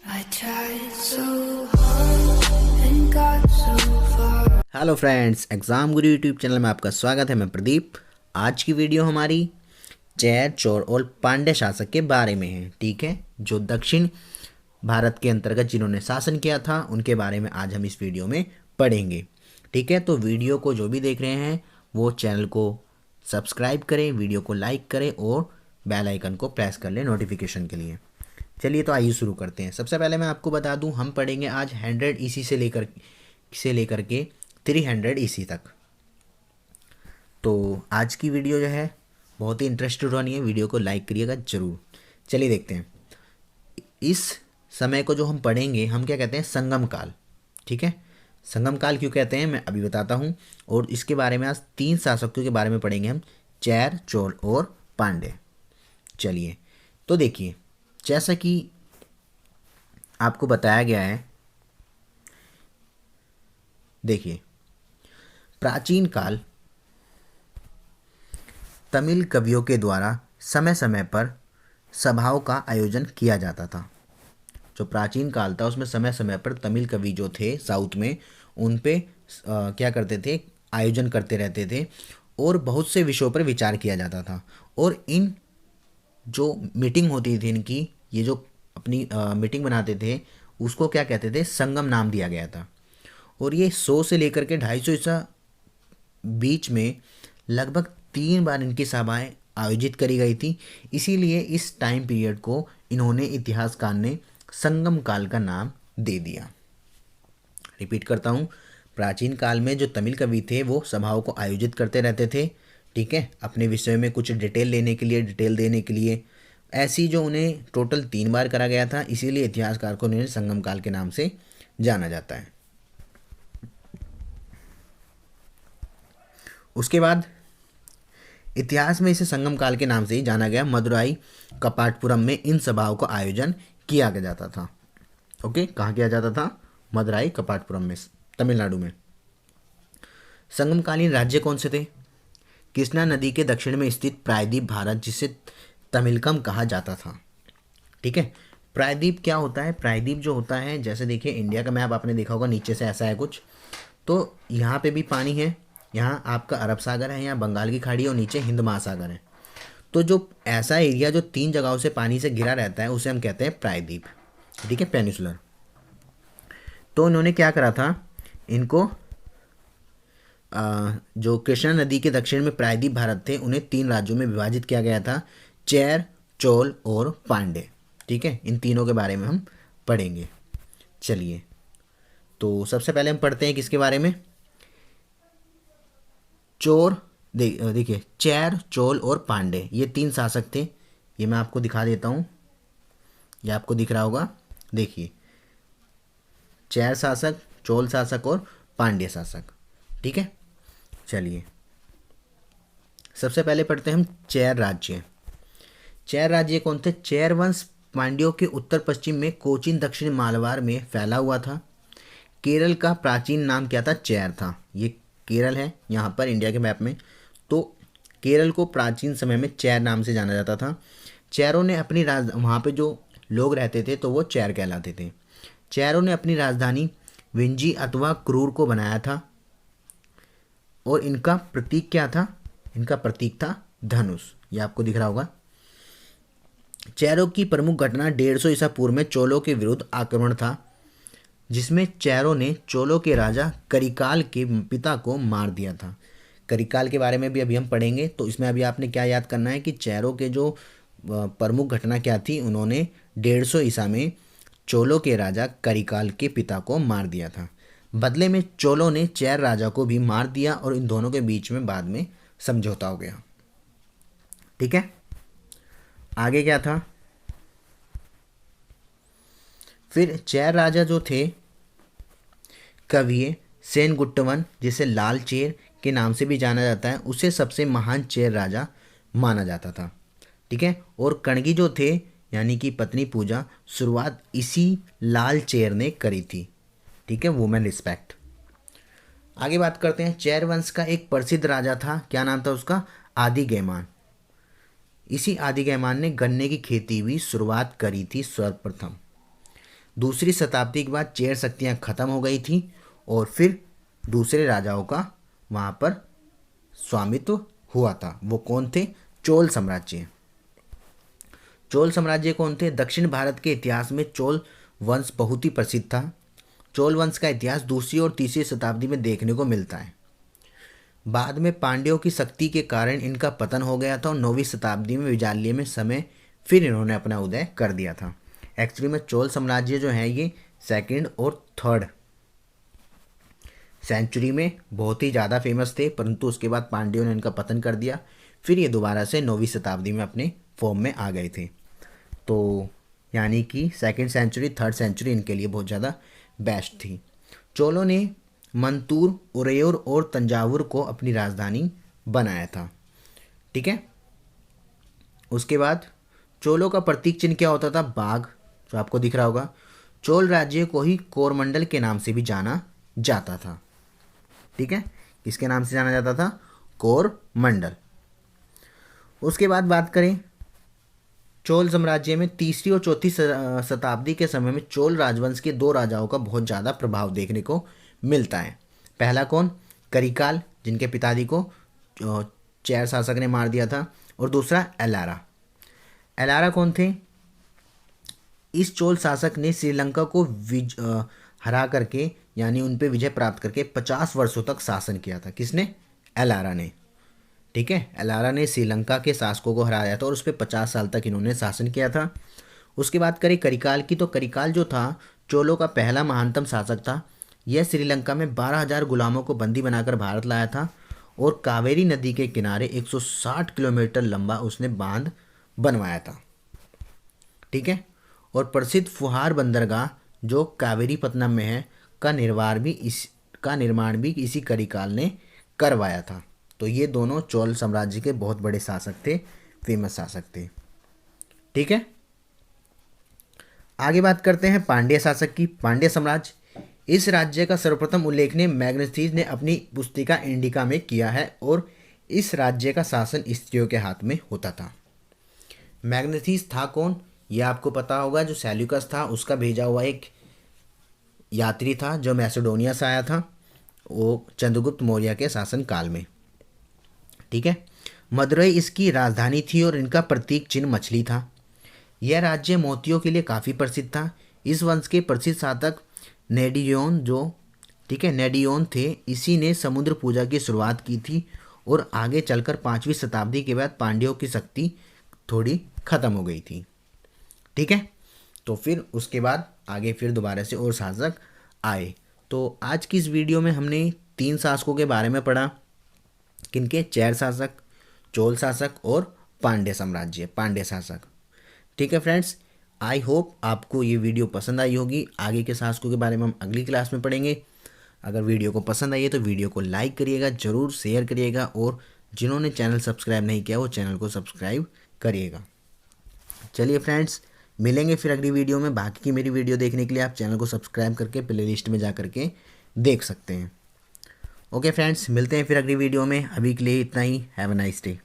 I tried so hard and got so far. Hello friends, exam Guru YouTube channel में आपका स्वागत है। मैं प्रदीप। आज की वीडियो हमारी चेर, चोल और पांड्य शासक के बारे में है। ठीक है, जो दक्षिण भारत के अंतर्गत जिन्होंने शासन किया था उनके बारे में आज हम इस वीडियो में पढ़ेंगे। ठीक है, तो वीडियो को जो भी देख रहे हैं वो चैनल को सब्सक्राइब करें, वीडियो को लाइक करें और बेल आइकन को प्रेस कर लें नोटिफिकेशन के लिए। चलिए तो आइए शुरू करते हैं। सबसे पहले मैं आपको बता दूं, हम पढ़ेंगे आज 100 ईसी से लेकर के 300 ईसी तक। तो आज की वीडियो जो है बहुत ही इंटरेस्टेड होनी है, वीडियो को लाइक करिएगा ज़रूर। चलिए देखते हैं। इस समय को जो हम पढ़ेंगे हम क्या कहते हैं, संगम काल। ठीक है, संगम काल क्यों कहते हैं मैं अभी बताता हूँ। और इसके बारे में आज 3 शासकों के बारे में पढ़ेंगे हम, चेर, चोल और पांड्य। चलिए तो देखिए, जैसा कि आपको बताया गया है, देखिए प्राचीन काल तमिल कवियों के द्वारा समय समय पर सभाओं का आयोजन किया जाता था। जो प्राचीन काल था उसमें समय समय पर तमिल कवि जो थे साउथ में, उन पे क्या करते थे, आयोजन करते रहते थे और बहुत से विषयों पर विचार किया जाता था। और इन जो मीटिंग होती थी इनकी, ये जो अपनी मीटिंग बनाते थे उसको क्या कहते थे, संगम नाम दिया गया था। और ये 100 से लेकर के 250 ईसा बीच में लगभग 3 बार इनकी सभाएं आयोजित करी गई थी। इसीलिए इस टाइम पीरियड को इन्होंने, इतिहासकार ने, संगम काल का नाम दे दिया। रिपीट करता हूँ, प्राचीन काल में जो तमिल कवि थे वो सभाओं को आयोजित करते रहते थे। ठीक है, अपने विषय में कुछ डिटेल लेने के लिए, डिटेल देने के लिए। ऐसी जो उन्हें टोटल 3 बार करा गया था, इसीलिए इतिहासकार को उन्हें संगम काल के नाम से जाना जाता है। उसके बाद इतिहास में इसे संगम काल के नाम से ही जाना गया। मदुराई कपाटपुरम में इन सभाओं का आयोजन किया जाता था। ओके, कहाँ किया जाता था? मदुराई कपाटपुरम में, तमिलनाडु में। संगमकालीन राज्य कौन से थे? कृष्णा नदी के दक्षिण में स्थित प्रायद्वीप भारत, जिसे तमिलकम कहा जाता था। ठीक है, प्रायद्वीप क्या होता है? प्रायद्वीप जो होता है, जैसे देखिए इंडिया का मैप आपने देखा होगा, नीचे से ऐसा है कुछ, तो यहाँ पे भी पानी है, यहाँ आपका अरब सागर है, यहाँ बंगाल की खाड़ी है और नीचे हिंद महासागर है। तो जो ऐसा एरिया जो 3 जगहों से पानी से घिरा रहता है उसे हम कहते हैं प्रायद्वीप। ठीक है, पेनिसुलर। तो इन्होंने क्या करा था, इनको जो कृष्णा नदी के दक्षिण में प्रायद्वीप भारत थे उन्हें 3 राज्यों में विभाजित किया गया था, चेर, चोल और पांड्य। ठीक है, इन तीनों के बारे में हम पढ़ेंगे। चलिए तो सबसे पहले हम पढ़ते हैं किसके बारे में, देखिए चेर, चोल और पांड्य, ये 3 शासक थे। ये मैं आपको दिखा देता हूँ, ये आपको दिख रहा होगा। देखिए, चेर शासक, चोल शासक और पांड्य शासक। ठीक है, चलिए सबसे पहले पढ़ते हैं हम चेर राज्य। चेर राज्य कौन थे? चेर वंश पांड्यों के उत्तर पश्चिम में कोचीन, दक्षिण मालवार में फैला हुआ था। केरल का प्राचीन नाम क्या था? चेर था। ये केरल है यहाँ पर इंडिया के मैप में, तो केरल को प्राचीन समय में चेर नाम से जाना जाता था। चेरों ने अपनी वहाँ पे जो लोग रहते थे तो वो चेर कहलाते थे। चेरों ने अपनी राजधानी विंजी अथवा क्रूर को बनाया था और इनका प्रतीक क्या था? इनका प्रतीक था धनुष। ये आपको दिख रहा होगा। चेरों की प्रमुख घटना 150 ईसा पूर्व में चोलों के विरुद्ध आक्रमण था, जिसमें चेरों ने चोलों के राजा करिकाल के पिता को मार दिया था। करिकाल के बारे में भी अभी हम पढ़ेंगे। तो इसमें अभी आपने क्या याद करना है कि चेरों के जो प्रमुख घटना क्या थी, उन्होंने 150 ईसा में चोलों के राजा करिकाल के पिता को मार दिया था। बदले में चोलों ने चेर राजा को भी मार दिया और इन दोनों के बीच में बाद में समझौता हो गया। ठीक है, आगे क्या था? फिर चेर राजा जो थे कविये सेनगुट्टवन, जिसे लाल चेर के नाम से भी जाना जाता है, उसे सबसे महान चेर राजा माना जाता था। ठीक है, और कणगी जो थे यानी कि पत्नी पूजा, शुरुआत इसी लाल चेर ने करी थी। ठीक है, वुमेन रिस्पेक्ट। आगे बात करते हैं। चेर वंश का एक प्रसिद्ध राजा था, क्या नाम था उसका? आदिगैमान। इसी आदिगैमान ने गन्ने की खेती भी शुरुआत करी थी सर्वप्रथम। दूसरी शताब्दी के बाद चेर शक्तियाँ खत्म हो गई थी और फिर दूसरे राजाओं का वहाँ पर स्वामित्व हुआ था। वो कौन थे? चोल साम्राज्य। चोल साम्राज्य कौन थे? दक्षिण भारत के इतिहास में चोल वंश बहुत ही प्रसिद्ध था। चोल वंश का इतिहास दूसरी और तीसरी शताब्दी में देखने को मिलता है। बाद में पांड्यों की शक्ति के कारण इनका पतन हो गया था और 9वीं शताब्दी में विजालीय में समय फिर इन्होंने अपना उदय कर दिया था। एक्चुअली में चोल साम्राज्य जो है ये सेकंड और थर्ड सेंचुरी में बहुत ही ज़्यादा फेमस थे, परंतु उसके बाद पांड्यों ने इनका पतन कर दिया। फिर ये दोबारा से 9वीं शताब्दी में अपने फॉर्म में आ गए थे। तो यानी कि सेकंड सेंचुरी थर्ड सेंचुरी इनके लिए बहुत ज़्यादा बेस्ट थी। चोलों ने मंतूर, उरैयूर और तंजावुर को अपनी राजधानी बनाया था। ठीक है। उसके बाद चोलों का प्रतीक चिन्ह क्या होता था? बाघ, जो आपको दिख रहा होगा। चोल राज्य को ही कोरमंडल के नाम से भी जाना जाता था। ठीक है, किसके नाम से जाना जाता था? कोरमंडल। उसके बाद बात करें चोल साम्राज्य में तीसरी और चौथी शताब्दी के समय में चोल राजवंश के दो राजाओं का बहुत ज़्यादा प्रभाव देखने को मिलता है। पहला कौन? करिकाल, जिनके पिताजी को चेर शासक ने मार दिया था, और दूसरा एलारा। एलारा कौन थे? इस चोल शासक ने श्रीलंका को हरा करके यानी उन पे विजय प्राप्त करके 50 वर्षों तक शासन किया था। किसने? एलारा ने। ठीक है, एलारा ने श्रीलंका के शासकों को हराया था और उस पर 50 साल तक इन्होंने शासन किया था। उसके बाद करें करिकाल की, तो करिकाल जो था चोलों का पहला महानतम शासक था। यह श्रीलंका में 12,000 गुलामों को बंदी बनाकर भारत लाया था और कावेरी नदी के किनारे 160 किलोमीटर लंबा उसने बांध बनवाया था। ठीक है, और प्रसिद्ध फुहार बंदरगाह जो कावेरीपत्तनम में है का निर्माण भी इसी करिकाल ने करवाया था। तो ये दोनों चोल साम्राज्य के बहुत बड़े शासक थे, फेमस शासक थे। ठीक है, आगे बात करते हैं पांड्य शासक की। पांड्य साम्राज्य, इस राज्य का सर्वप्रथम उल्लेखनीय मैग्नेथीज ने अपनी पुस्तिका इंडिका में किया है और इस राज्य का शासन स्त्रियों के हाथ में होता था। मैग्नेथीज था कौन? ये आपको पता होगा, जो सेल्यूकस था उसका भेजा हुआ एक यात्री था जो मैसेडोनिया से आया था, वो चंद्रगुप्त मौर्य के शासन काल में। ठीक है, मदुरई इसकी राजधानी थी और इनका प्रतीक चिन्ह मछली था। यह राज्य मोतियों के लिए काफ़ी प्रसिद्ध था। इस वंश के प्रसिद्ध शासक नेडियोन नेडियोन थे, इसी ने समुद्र पूजा की शुरुआत की थी और आगे चलकर 5वीं शताब्दी के बाद पांड्यों की शक्ति थोड़ी खत्म हो गई थी। ठीक है, तो फिर उसके बाद आगे फिर दोबारा से और शासक आए। तो आज की इस वीडियो में हमने 3 शासकों के बारे में पढ़ा। किनके? चेर शासक, चोल शासक और पांड्य शासक। ठीक है फ्रेंड्स, आई होप आपको ये वीडियो पसंद आई होगी। आगे के शासकों के बारे में हम अगली क्लास में पढ़ेंगे। अगर वीडियो को पसंद आई है तो वीडियो को लाइक करिएगा, ज़रूर शेयर करिएगा, और जिन्होंने चैनल सब्सक्राइब नहीं किया वो चैनल को सब्सक्राइब करिएगा। चलिए फ्रेंड्स, मिलेंगे फिर अगली वीडियो में। बाकी की मेरी वीडियो देखने के लिए आप चैनल को सब्सक्राइब करके प्लेलिस्ट में जा करके देख सकते हैं। ओके फ्रेंड्स, मिलते हैं फिर अगली वीडियो में। अभी के लिए इतना ही। Have a nice day.